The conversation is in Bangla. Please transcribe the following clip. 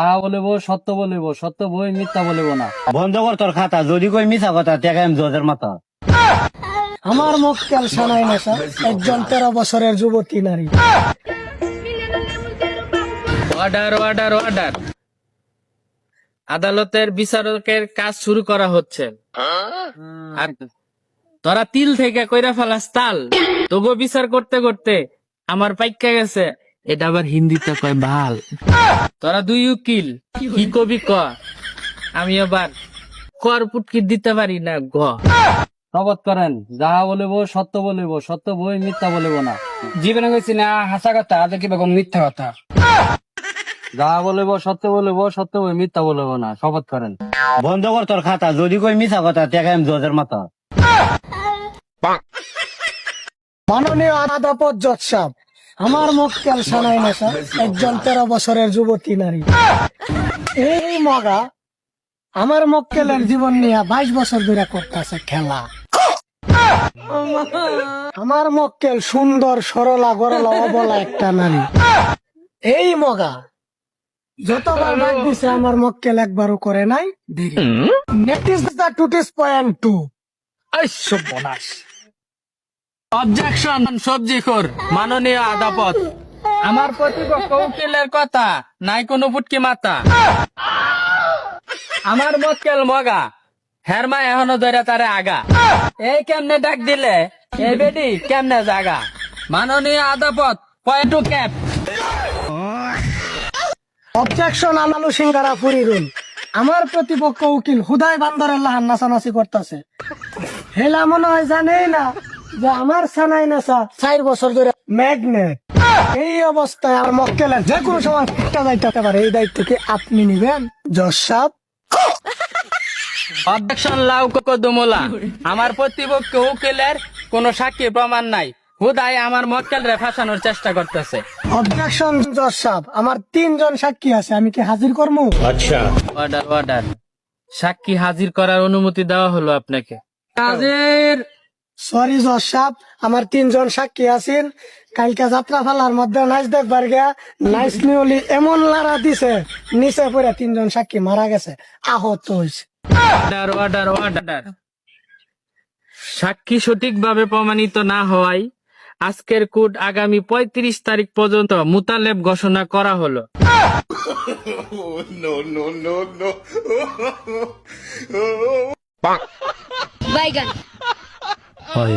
যাহা বলিব সত্য বলিব, সত্য বই মিথ্যা বলিব না। বন্ধ কর তোর খাতা, যদি কই মিছা কথা টেকা আমি জজের মাথা। আমার মক্কেল সানাই নেশা একজন 13 বছরের যুবতী নারী। Order order order. আদালতের বিচারকের কাজ শুরু করা হচ্ছে। আর তোরা তিল থেকে কইরা ফেলাস তাল, তবু বিচার করতে করতে আমার পাইকা গেছে। এটা আবার হিন্দিতে কয় ভাল। তোরা দুই উকিল কি কবি ক, আমি আবার কর পুটকি দিতে পারি না গ। শপথ করেন, যাহা বলিব সত্য বলিব, সত্য বই মিথ্যা বলিব না। জীবনে কইছি না হাসা কথা, আজ কি বেগম মিথ্যা কথা। যাহা বলিব সত্য বলিব, সত্য বই মিথ্যা বলিব না। শপথ করেন। বন্ধ কর তোর খাতা, যদি কই মিছা কথা টেকা আমি জজের মাথা। মাননীয় আদালত জজ সাহেব, আমার মক্কেল সানাই নেশা একজন 13 বছরের যুবতী নারী। এই মগা আমার মক্কেলের জীবন নিয়ে 22 বছর ধরে করতেছে খেলা। আমার মক্কেল সুন্দর সরলা গরলা অবলা একটা নারী। এই মগা যতবার ডাক দিছে আমার মক্কেল একবারও করে নাই দেরি। নেটিস দা টুটিস পয়েন্ট 2। বনাস অবজেকশন সবজি খোর। মাননীয় আদালত, আমার প্রতিপক্ষ উকিলের কথা নাই কোনো ফুটকি মাথা। আমার মক্কেল মগা, হেরমা এখনো ধরে তারে আগা। এই কেমনে ডাক দিলে এই বেডি কেমনে জাগা। মাননীয় আদালত, পয়েন্ট টু ক্যাপ। অবজেকশন আনালু সিঙ্গারা পুরি রুল। আমার প্রতিপক্ষ উকিল হুদাই বান্দরের লাহান নাচানাচি করতেছে। হেলা মনে হয় জানেই না যে আমার সানাই নাচা 4 বছর ধরে ম্যাগনেট। এই অবস্থায় আমার মক্কেলের যে কোনো সময় ফিটটা যাইতে পারে, এই দায়িত্ব কি আপনি নিবেন জজ সাহেব? অবজেকশন লাউ কদমলা। আমার প্রতিপক্ষ উকিলের কোন সাক্ষী প্রমাণ নাই, হুদাই আমার মক্কেল রে ফাঁসানোর চেষ্টা করতেছে। অবজেকশন জজ সাহেব, আমার 3 জন সাক্ষী আছে, আমি কি হাজির করবো? Order order. সাক্ষী হাজির করার অনুমতি দেওয়া হলো আপনাকে। হাজির। সরি জজ সাহেব, আমার 3 জন সাক্ষী আছেন। কালকে যাত্রা ফালার মধ্যে নাচ দেখবার গিয়া নাইস নিউলি এমন লারা দিছে, নিচে পড়ে 3 জন সাক্ষী মারা গেছে, আহত হয়েছে। Order order order. সাক্ষী সঠিকভাবে প্রমাণিত না হওয়ায় আজকের কোর্ট আগামী 35 তারিখ পর্যন্ত মুতালেব ঘোষণা করা হলো। Bye, guys. হয়